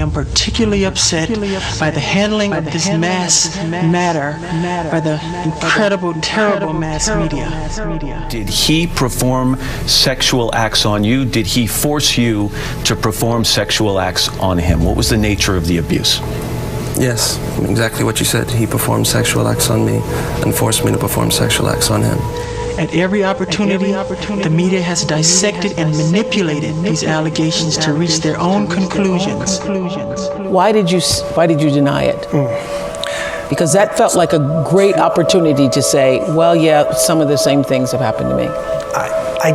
am particularly upset by the handling of this mass matter by the incredible, terrible mass media. Did he perform sexual acts on you? Did he force you to perform sexual acts on him? What was the nature of the abuse? Yes, exactly what you said. He performed sexual acts on me and forced me to perform sexual acts on him. At every opportunity, the media has dissected and manipulated these allegations to reach their own conclusions. Why did you deny it? Because that felt like a great opportunity to say, well, yeah, some of the same things have happened to me. I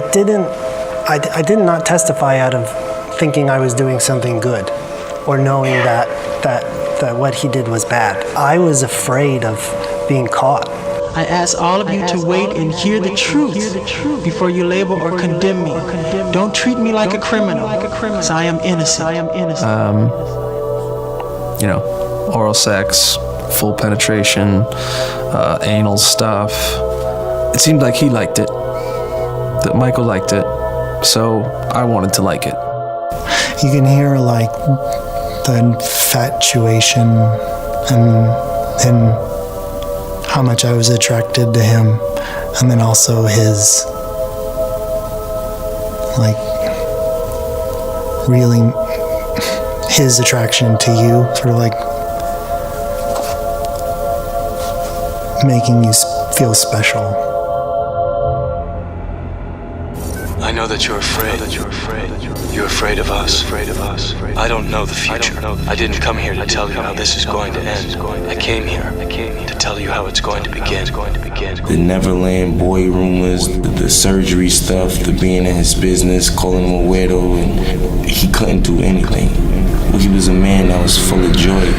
did not testify out of thinking I was doing something good or knowing that what he did was bad. I was afraid of being caught. I ask all of you to wait and hear the truth before you label or condemn me. Don't treat me like a criminal, because I am innocent. Oral sex, full penetration, anal stuff. It seemed like he liked it, that Michael liked it, so I wanted to like it. You can hear like the infatuation and how much I was attracted to him, and then also his his attraction to you, sort of like making you feel special. I know that you're afraid. You're afraid of us. I don't know the future. I didn't come here to tell you how this is going to end. I came here to tell you how it's going to begin. The Neverland boy rumors, the surgery stuff, the being in his business, calling him a weirdo, and he couldn't do anything. He was a man that was full of joy,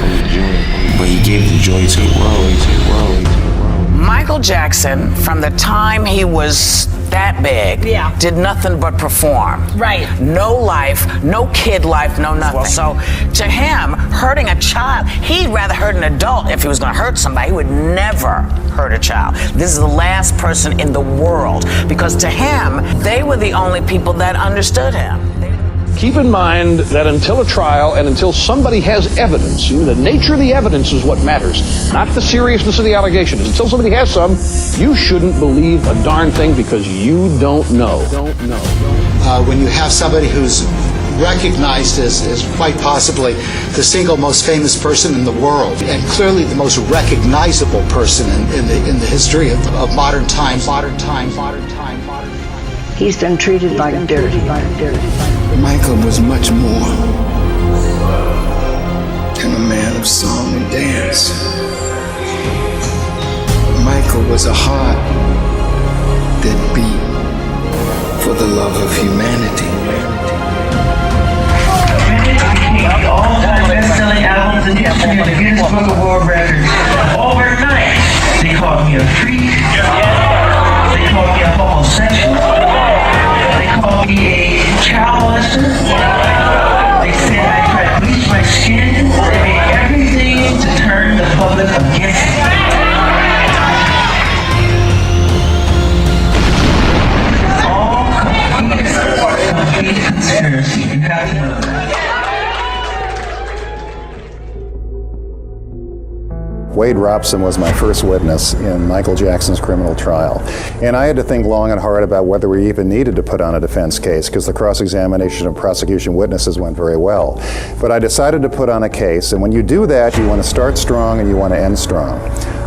but he gave the joy to the world. Michael Jackson, from the time he was that big, did nothing but perform. Right. No life, no kid life, no nothing. So to him, hurting a child, he'd rather hurt an adult if he was going to hurt somebody. He would never hurt a child. This is the last person in the world, because to him, they were the only people that understood him. Keep in mind that until a trial and until somebody has evidence, the nature of the evidence is what matters, not the seriousness of the allegations. Until somebody has some, you shouldn't believe a darn thing because you don't know. When you have somebody who's recognized as quite possibly the single most famous person in the world, and clearly the most recognizable person in the history of modern times. He's been treated like dirt. Michael was much more than a man of song and dance. Michael was a heart that beat for the love of humanity. All-time best-selling albums in history of the Guinness Book of World Records. Overnight, they called me a freak. They called me a homosexual. They called me a child molester. They said I tried to bleach my skin. They made everything to turn the public against me. All complete conspiracy. You have to know that. Wade Robson was my first witness in Michael Jackson's criminal trial. And I had to think long and hard about whether we even needed to put on a defense case, because the cross-examination of prosecution witnesses went very well. But I decided to put on a case, and when you do that, you want to start strong and you want to end strong.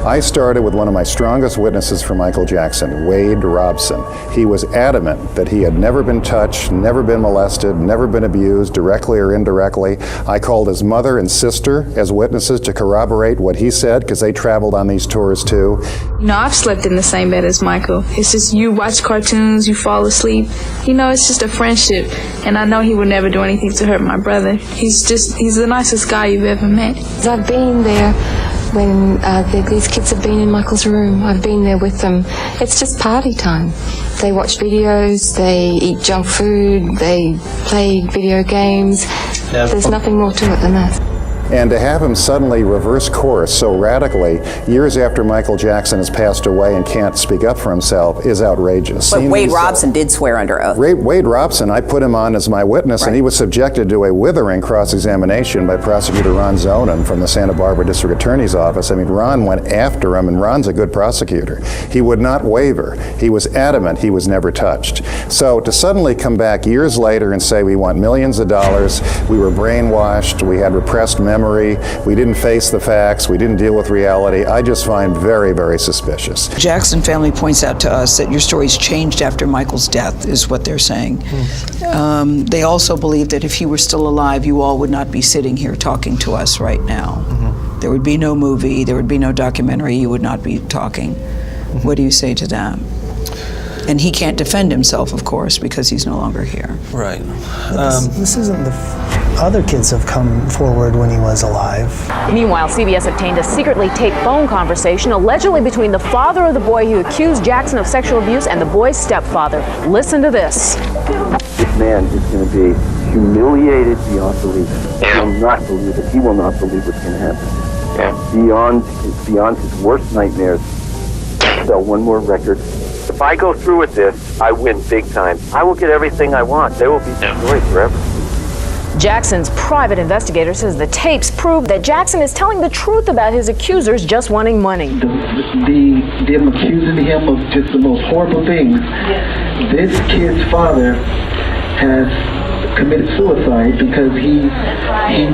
I started with one of my strongest witnesses for Michael Jackson, Wade Robson. He was adamant that he had never been touched, never been molested, never been abused, directly or indirectly. I called his mother and sister as witnesses to corroborate what he said, because they traveled on these tours too. I've slept in the same bed as Michael. It's just you watch cartoons, you fall asleep. It's just a friendship. And I know he would never do anything to hurt my brother. He's the nicest guy you've ever met. I've been there when these kids have been in Michael's room. I've been there with them. It's just party time. They watch videos, they eat junk food, they play video games. There's nothing more to it than that. And to have him suddenly reverse course so radically years after Michael Jackson has passed away and can't speak up for himself is outrageous. But Wade Robson did swear under oath. Wade Robson, I put him on as my witness, and he was subjected to a withering cross-examination by Prosecutor Ron Zonin from the Santa Barbara District Attorney's Office. I mean, Ron went after him, and Ron's a good prosecutor. He would not waver. He was adamant he was never touched. So to suddenly come back years later and say we want millions of dollars, we were brainwashed, we had repressed memory, we didn't face the facts, we didn't deal with reality, I just find very, very suspicious. Jackson family points out to us that your story's changed after Michael's death, is what they're saying. They also believe that if he were still alive, you all would not be sitting here talking to us right now. There would be no movie, there would be no documentary, you would not be talking. What do you say to that? And he can't defend himself, of course, because he's no longer here. Right. This isn't the other kids have come forward when he was alive. Meanwhile, CBS obtained a secretly taped phone conversation allegedly between the father of the boy who accused Jackson of sexual abuse and the boy's stepfather. Listen to this. This man is going to be humiliated beyond belief. He will not believe it. He will not believe what's going to happen. Beyond his worst nightmares. Sell one more record. If I go through with this, I win big time. I will get everything I want. They will be destroyed forever. Jackson's private investigator says the tapes prove that Jackson is telling the truth about his accusers just wanting money. Them accusing him of just the most horrible things. This kid's father has committed suicide because he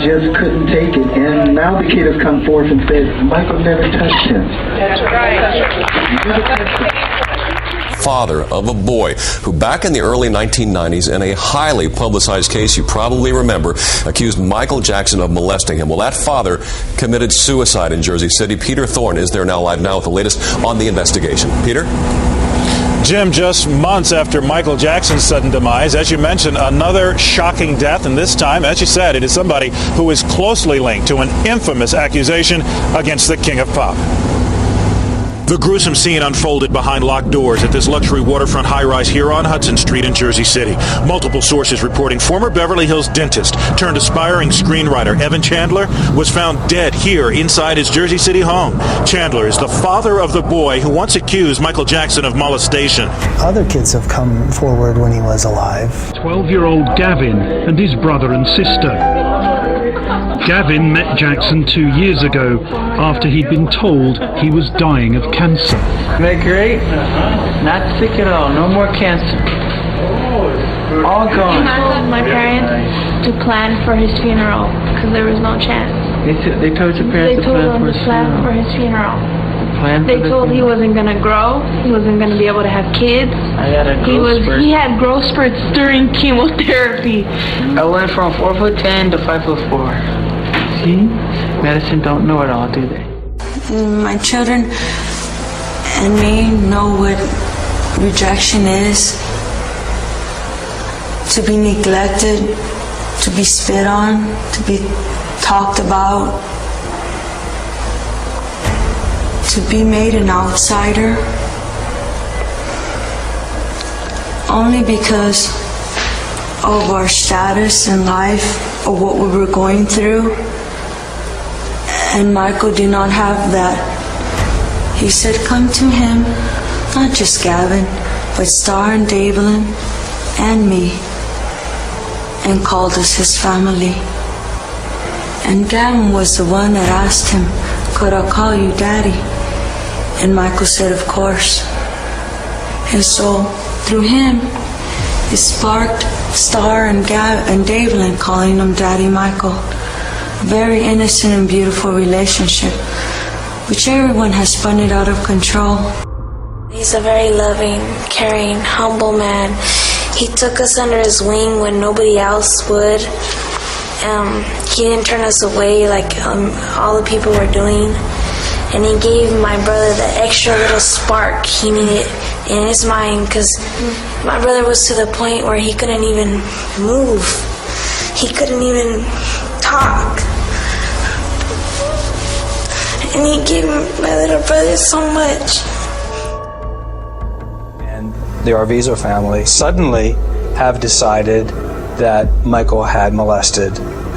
just couldn't take it, and now the kid has come forth and said Michael never touched him. That's right. Father of a boy who back in the early 1990s in a highly publicized case you probably remember accused Michael Jackson of molesting him. Well, that father committed suicide in Jersey City. Peter Thorne is there now live now with the latest on the investigation. Peter? Jim, just months after Michael Jackson's sudden demise, as you mentioned, another shocking death, and this time, as you said, it is somebody who is closely linked to an infamous accusation against the King of Pop. The gruesome scene unfolded behind locked doors at this luxury waterfront high-rise here on Hudson Street in Jersey City. Multiple sources reporting former Beverly Hills dentist turned aspiring screenwriter Evan Chandler was found dead here inside his Jersey City home. Chandler is the father of the boy who once accused Michael Jackson of molestation. Other kids have come forward when he was alive. 12-year-old Gavin and his brother and sister. Gavin met Jackson 2 years ago after he'd been told he was dying of cancer. Isn't that great? Not sick at all. No more cancer. All gone. I told my parents to plan for his funeral because there was no chance. They told your parents to plan for his funeral. They told he wasn't gonna grow. He wasn't gonna be able to have kids. I got a growth spurt. He had growth spurts during chemotherapy. I went from 4'10" to 5'4". See, medicine don't know it all, do they? My children and me know what rejection is. To be neglected, to be spit on, to be talked about, to be made an outsider, only because of our status in life or what we were going through. And Michael did not have that. He said, come to him, not just Gavin, but Star and Davelin and me, and called us his family. And Gavin was the one that asked him, could I call you Daddy? And Michael said, of course. And so through him, it sparked Star and Davelin calling him Daddy Michael. Very innocent and beautiful relationship, which everyone has spun it out of control. He's a very loving, caring, humble man. He took us under his wing when nobody else would. He didn't turn us away like all the people were doing. And he gave my brother the extra little spark he needed in his mind, because my brother was to the point where he couldn't even move. He couldn't even talk. And he gave my little brother so much. And the Arvizo family suddenly have decided that Michael had molested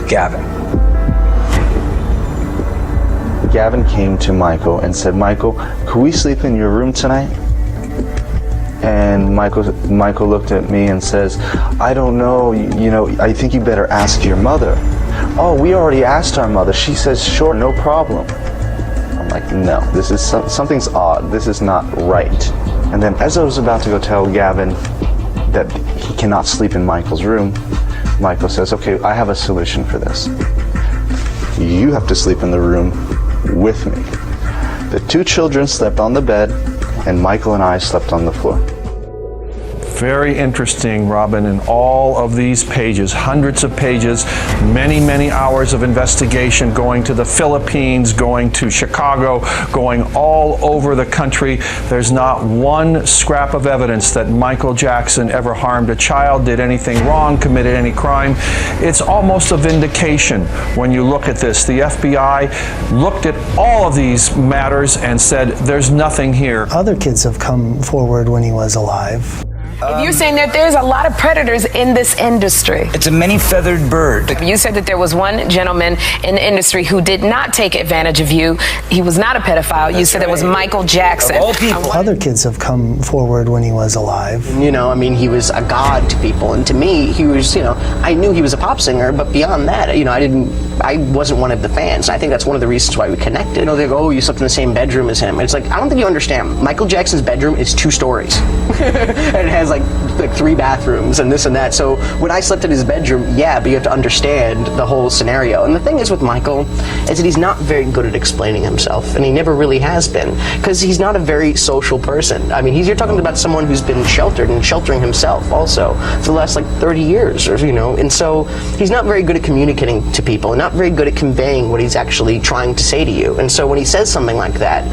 Gavin. Gavin came to Michael and said, Michael, could we sleep in your room tonight? And Michael looked at me and says, I don't know, I think you better ask your mother. Oh, we already asked our mother. She says, sure, no problem. I'm like, no, this is something's odd. This is not right. And then as I was about to go tell Gavin that he cannot sleep in Michael's room, Michael says, okay, I have a solution for this. You have to sleep in the room with me. The 2 children slept on the bed, and Michael and I slept on the floor. Very interesting, Robin, in all of these pages, hundreds of pages, many, many hours of investigation, going to the Philippines, going to Chicago, going all over the country. There's not one scrap of evidence that Michael Jackson ever harmed a child, did anything wrong, committed any crime. It's almost a vindication when you look at this. The FBI looked at all of these matters and said, there's nothing here. Other kids have come forward when he was alive. If you're saying that there's a lot of predators in this industry. It's a many-feathered bird. You said that there was one gentleman in the industry who did not take advantage of you. He was not a pedophile. You said it was Michael Jackson. Of all people. Other kids have come forward when he was alive. He was a god to people. And to me, he was, I knew he was a pop singer, but beyond that, I wasn't one of the fans. I think that's one of the reasons why we connected. They go, oh, you slept in the same bedroom as him. And it's like, I don't think you understand. Michael Jackson's bedroom is 2 stories. And it has like 3 bathrooms and this and that. So when I slept in his bedroom, but you have to understand the whole scenario. And the thing is with Michael is that he's not very good at explaining himself, and he never really has been, because he's not a very social person. You're talking about someone who's been sheltered and sheltering himself also for the last 30 years, and so he's not very good at communicating to people and not very good at conveying what he's actually trying to say to you. And so when he says something like that,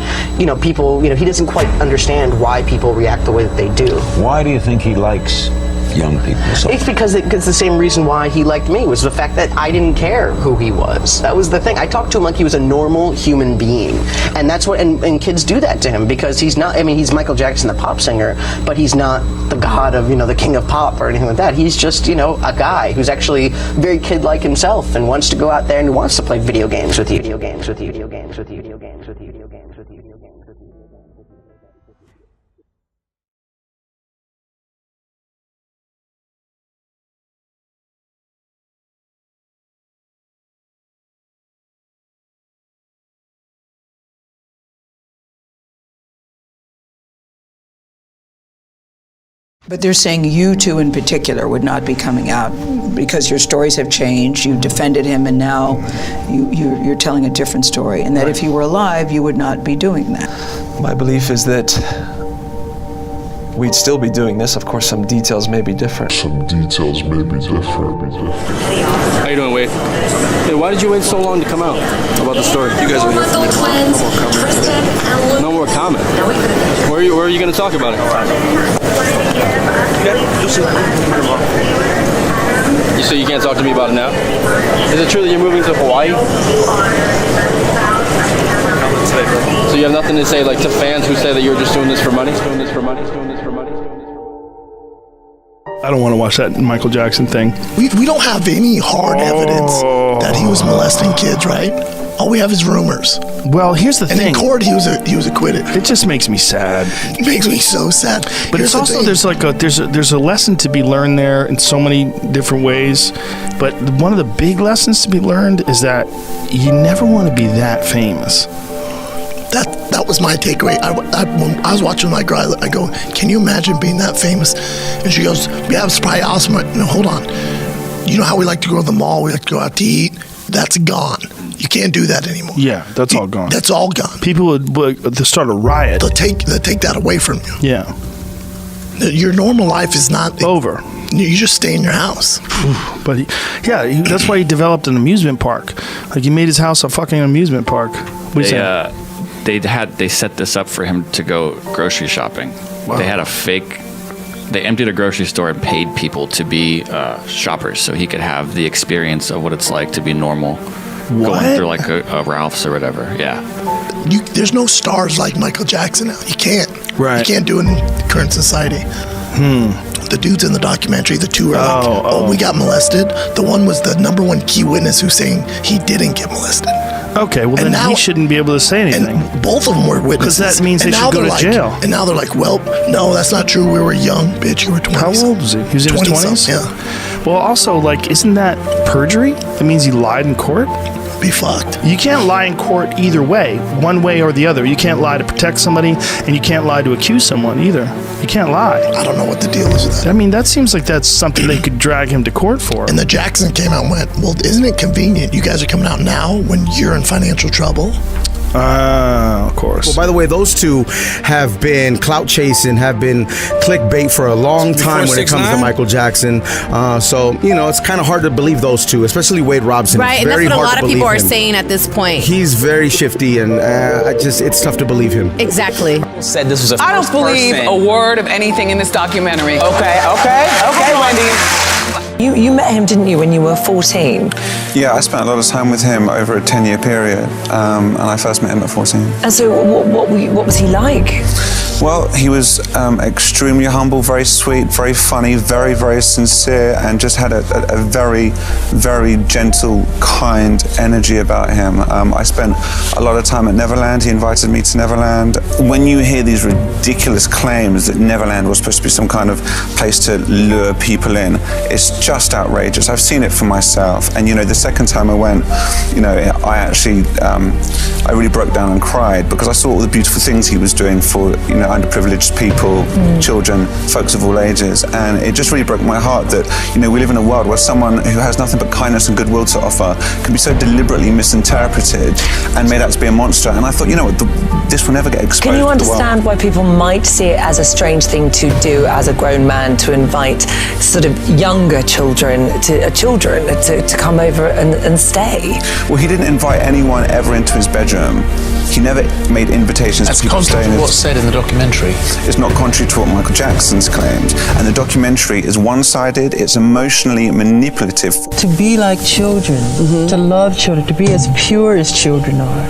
people, he doesn't quite understand why people react the way that they do. Why do you think he likes young people so? It's because it's the same reason why he liked me, was the fact that I didn't care who he was. That was the thing. I talked to him like he was a normal human being. And that's what, and kids do that to him, because he's not, he's Michael Jackson, the pop singer, but he's not the god of, the king of pop or anything like that. He's just, a guy who's actually very kid-like himself and wants to go out there and wants to play video games with you. Video games with you. Video games with you. Video games with you. Video games with you. Video games with you. But they're saying you two in particular would not be coming out because your stories have changed. You defended him, and now you're telling a different story. And that if you were alive, you would not be doing that. My belief is that we'd still be doing this. Of course, some details may be different. How you doing, Wade? Hey, why did you wait so long to come out about the story? You guys are here for me. No more comment. Where are you going to talk about it? You say you can't talk to me about it now? Is it true that you're moving to Hawaii? So you have nothing to say to fans who say that you're just doing this for money? Doing this for money? Doing this for money? I don't want to watch that Michael Jackson thing. We don't have any hard evidence that he was molesting kids, right? All we have is rumors. Well, here's the thing. And in court, he was acquitted. It just makes me sad. It makes me so sad. But it's also there's a lesson to be learned there in so many different ways. But one of the big lessons to be learned is that you never want to be that famous. That was my takeaway. When I was watching my girl, I go, can you imagine being that famous? And she goes, yeah, it's probably awesome. No, hold on. You know how we like to go to the mall, we like to go out to eat? That's gone. You can't do that anymore. Yeah, that's all gone. That's all gone. People would start a riot. They'll take that away from you. Yeah. Your normal life is not over. You just stay in your house. But that's why he developed an amusement park. He made his house a fucking amusement park. They set this up for him to go grocery shopping. Wow. They emptied a grocery store and paid people to be shoppers so he could have the experience of what it's like to be normal. Going through a Ralph's or whatever. Yeah. There's no stars like Michael Jackson now. You can't. Right. You can't do it in current society. The dudes in the documentary, the two are we got molested. The one was the number one key witness who's saying he didn't get molested. Okay, well then he shouldn't be able to say anything. And both of them were witnesses. Because that means they should go to jail. And now they're like, well, no, that's not true. We were young, bitch. You were 20. How old was he? He was in his 20s? Yeah. Well, also, like, isn't that perjury? That means he lied in court? Be fucked. You can't lie in court either way, one way or the other. You can't lie to protect somebody, and you can't lie to accuse someone either. You can't lie. I don't know what the deal is with that. I mean, that seems like that's something they could drag him to court for. And the Jackson came out and went, well, isn't it convenient? You guys are coming out now when you're in financial trouble. Of course. Well, by the way, those two have been clout chasing, have been clickbait for a long time when it comes to Michael Jackson. So, you know, it's kind of hard to believe those two, especially Wade Robson. Right, and that's what a lot of people are saying at this point. He's very shifty, and it's tough to believe him. Exactly. Said this was a I don't believe a word of anything in this documentary. Okay, Wendy. You met him, didn't you, when you were 14? Yeah, I spent a lot of time with him over a 10-year period, and I first met him at 14. And so what was he like? Well, he was extremely humble, very sweet, very funny, very, very sincere, and just had a very, very gentle, kind energy about him. I spent a lot of time at Neverland. He invited me to Neverland. When you hear these ridiculous claims that Neverland was supposed to be some kind of place to lure people in, it's just outrageous. I've seen it for myself. And, you know, the second time I went, you know, I actually, I really broke down and cried because I saw all the beautiful things he was doing for, you know, underprivileged people, children, folks of all ages, and it just really broke my heart that, you know, we live in a world where someone who has nothing but kindness and goodwill to offer can be so deliberately misinterpreted and made out to be a monster. And I thought, you know what, this will never get exposed. Can you understand why people might see it as a strange thing to do as a grown man, to invite sort of younger children to come over and stay? Well, he didn't invite anyone ever into his bedroom. He never made invitations to people staying in his... What's said in the documentary. It's not contrary to what Michael Jackson's claimed. And the documentary is one-sided, it's emotionally manipulative. To be like children, to love children, to be as pure as children are,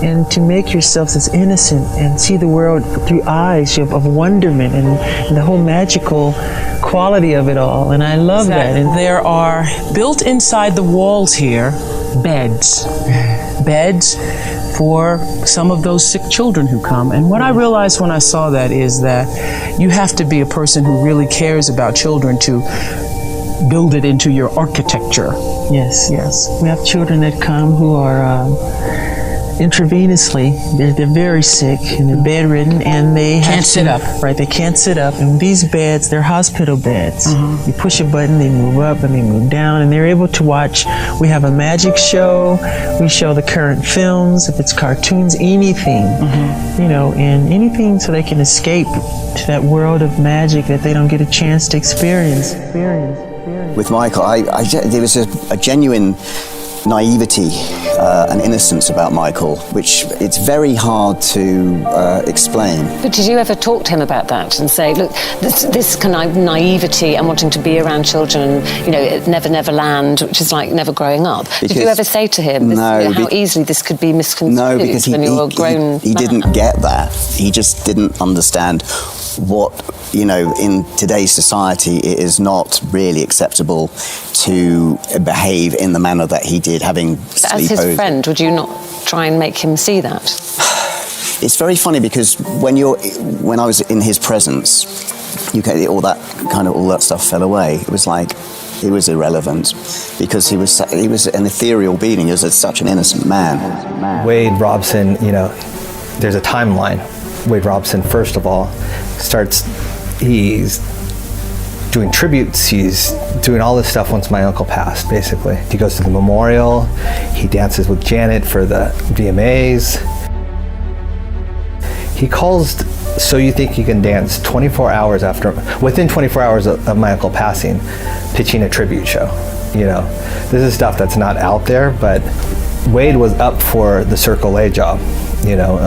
and to make yourselves as innocent and see the world through eyes of wonderment and the whole magical quality of it all. And I love that. And there are, built inside the walls here, beds for some of those sick children who come. And what I realized when I saw that is that you have to be a person who really cares about children to build it into your architecture. Yes. We have children that come who are intravenously, they're very sick and they're bedridden and they Can't sit up. Right, they can't sit up. And these beds, they're hospital beds. You push a button, they move up and they move down, and they're able to watch. We have a magic show. We show the current films, if it's cartoons, anything, you know, and anything so they can escape to that world of magic that they don't get a chance to experience. With Michael, there was a genuine naivety and innocence about Michael, which it's very hard to explain. But did you ever talk to him about that and say, look, this kind of naivety and wanting to be around children, you know, Neverland, which is like never growing up. Did you ever say to him how easily this could be misconstrued? No, because when you were a grown he didn't get that. He just didn't understand what, you know, in today's society, it is not really acceptable to behave in the manner that he did, having sleepovers. As his friend, would you not try and make him see that? It's very funny because when I was in his presence, all that stuff fell away. It was like it was irrelevant because he was an ethereal being. He was such an innocent man. Wade Robson, you know, there's a timeline. Wade Robson, first of all, he's doing tributes, he's doing all this stuff once my uncle passed, basically. He goes to the memorial, he dances with Janet for the VMAs. He calls So You Think You Can Dance 24 hours within 24 hours of my uncle passing, pitching a tribute show. You know, this is stuff that's not out there, but Wade was up for the Circle A job, you know,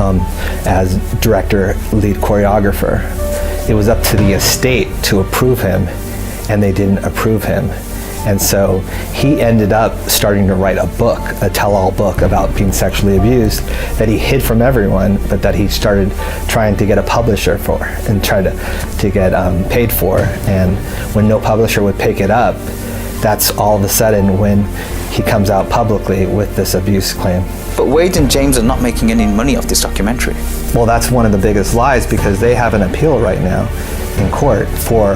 as director, lead choreographer. It was up to the estate to approve him, and they didn't approve him. And so he ended up starting to write a book, a tell-all book about being sexually abused that he hid from everyone, but that he started trying to get a publisher for and try to get paid for. And when no publisher would pick it up, that's all of a sudden when he comes out publicly with this abuse claim. But Wade and James are not making any money off this documentary. Well, that's one of the biggest lies, because they have an appeal right now in court for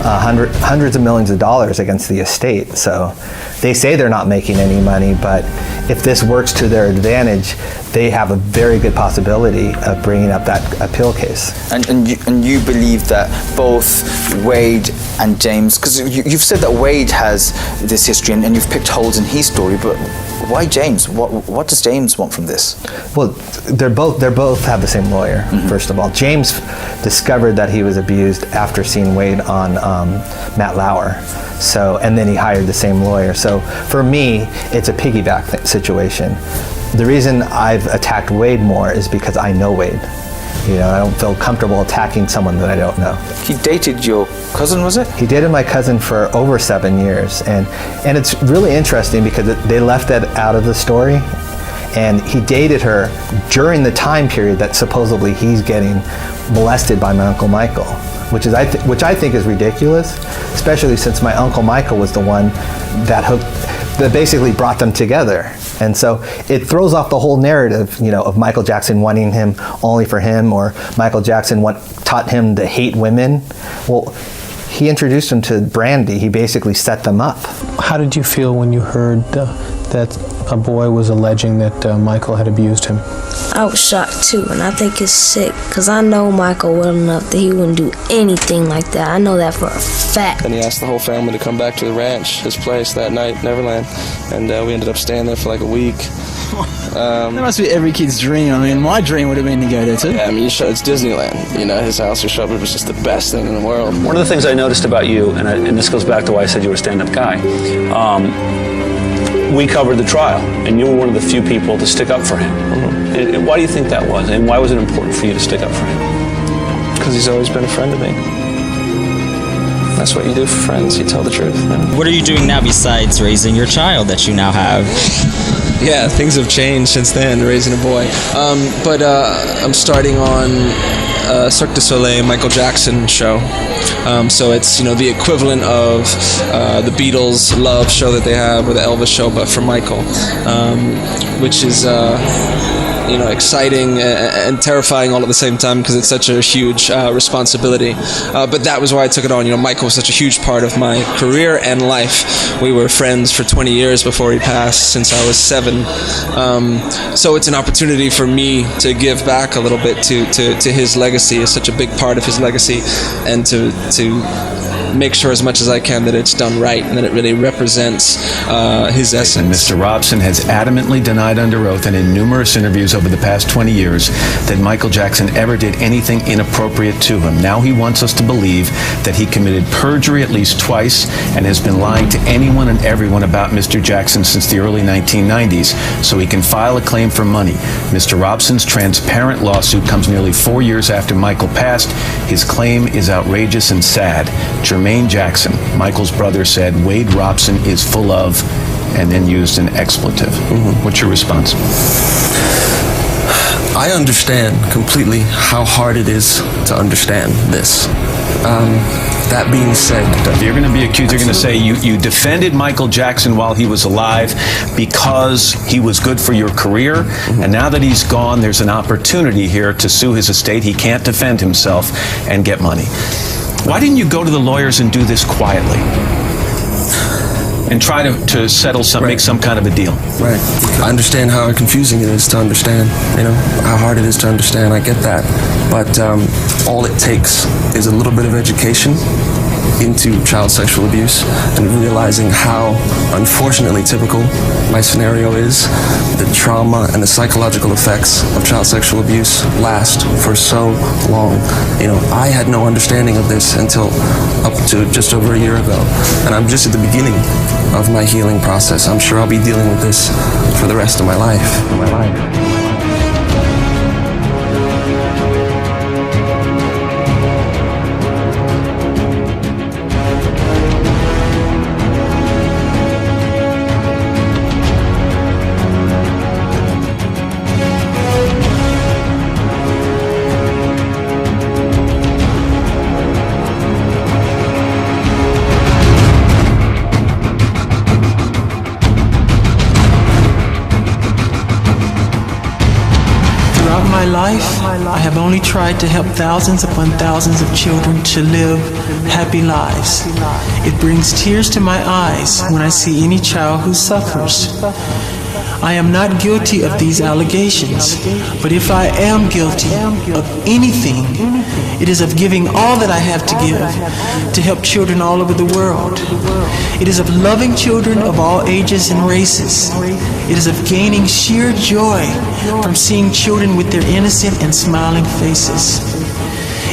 hundreds of millions of dollars against the estate. So they say they're not making any money, but if this works to their advantage, they have a very good possibility of bringing up that appeal case. And you believe that both Wade and James, because you've said that Wade has this history and you've picked holes in his story, but why James? What does James want from this? Well, they're both have the same lawyer. First of all, James discovered that he was abused after seeing Wade on Matt Lauer. So, and then he hired the same lawyer. So for me, it's a piggyback situation. The reason I've attacked Wade more is because I know Wade. You know, I don't feel comfortable attacking someone that I don't know. He dated your cousin, was it? He dated my cousin for over 7 years, and it's really interesting because they left that out of the story, and he dated her during the time period that supposedly he's getting molested by my Uncle Michael, which I think is ridiculous, especially since my Uncle Michael was the one that basically brought them together. And so it throws off the whole narrative, you know, of Michael Jackson wanting him only for him, or Michael Jackson taught him to hate women. Well, he introduced him to Brandy. He basically set them up. How did you feel when you heard that a boy was alleging that Michael had abused him? I was shocked too, and I think it's sick, because I know Michael well enough that he wouldn't do anything like that. I know that for a fact. And he asked the whole family to come back to the ranch, his place that night, Neverland, and we ended up staying there for like a week. That must be every kid's dream. I mean, my dream would have been to go there too. Yeah, I mean, it's Disneyland. You know, his house or shop, it was just the best thing in the world. One of the things I noticed about you, and this goes back to why I said you were a stand-up guy, we covered the trial, and you were one of the few people to stick up for him. And why do you think that was? And why was it important for you to stick up for him? Because he's always been a friend to me. That's what you do for friends, you tell the truth. Man. What are you doing now besides raising your child that you now have? Yeah, things have changed since then, raising a boy. But I'm starting on Cirque du Soleil Michael Jackson show. So it's, you know, the equivalent of the Beatles Love show that they have, or the Elvis show, but for Michael, which is you know, exciting and terrifying all at the same time, because it's such a huge responsibility. But that was why I took it on. You know, Michael was such a huge part of my career and life. We were friends for 20 years before he passed, since I was 7. So it's an opportunity for me to give back a little bit to his legacy. It's such a big part of his legacy, and to make sure as much as I can that it's done right and that it really represents his essence. And Mr. Robson has adamantly denied under oath and in numerous interviews over the past 20 years that Michael Jackson ever did anything inappropriate to him. Now he wants us to believe that he committed perjury at least twice and has been lying to anyone and everyone about Mr. Jackson since the early 1990s so he can file a claim for money. Mr. Robson's transparent lawsuit comes nearly 4 years after Michael passed. His claim is outrageous and sad. Jermaine Jackson, Michael's brother, said Wade Robson is full of, and then used an expletive. What's your response? I understand completely how hard it is to understand this. That being said, if you're going to be accused, you're going to say you defended Michael Jackson while he was alive because he was good for your career, and now that he's gone, there's an opportunity here to sue his estate. He can't defend himself and get money. Why didn't you go to the lawyers and do this quietly and try to settle make some kind of a deal? Right. I understand how confusing it is to understand, you know, how hard it is to understand. I get that. But all it takes is a little bit of education into child sexual abuse and realizing how unfortunately typical my scenario is. The trauma and the psychological effects of child sexual abuse last for so long. You know, I had no understanding of this until up to just over a year ago, and I'm just at the beginning of my healing process. I'm sure I'll be dealing with this for the rest of my life. I have only tried to help thousands upon thousands of children to live happy lives. It brings tears to my eyes when I see any child who suffers. I am not guilty of these allegations, but if I am guilty of anything, it is of giving all that I have to give to help children all over the world. It is of loving children of all ages and races. It is of gaining sheer joy from seeing children with their innocent and smiling faces.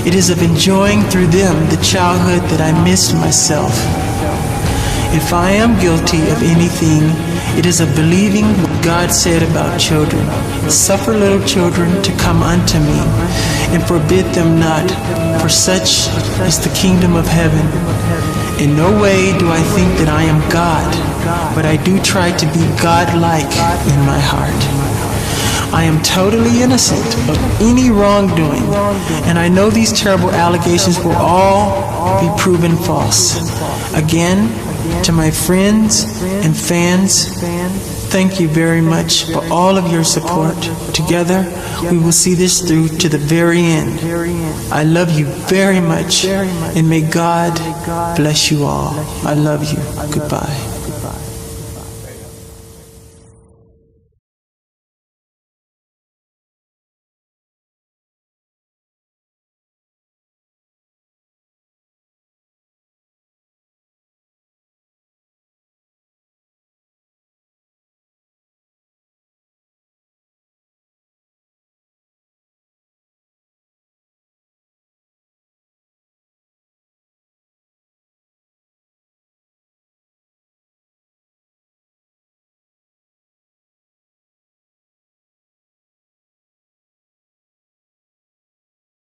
It is of enjoying through them the childhood that I missed myself. If I am guilty of anything, it is of believing what God said about children. Suffer little children to come unto me, and forbid them not, for such is the kingdom of heaven. In no way do I think that I am God, but I do try to be God-like in my heart. I am totally innocent of any wrongdoing, and I know these terrible allegations will all be proven false. Again, to my friends and fans, thank you very much for all of your support. Together, we will see this through to the very end. I love you very much, and may God bless you all. I love you. Goodbye.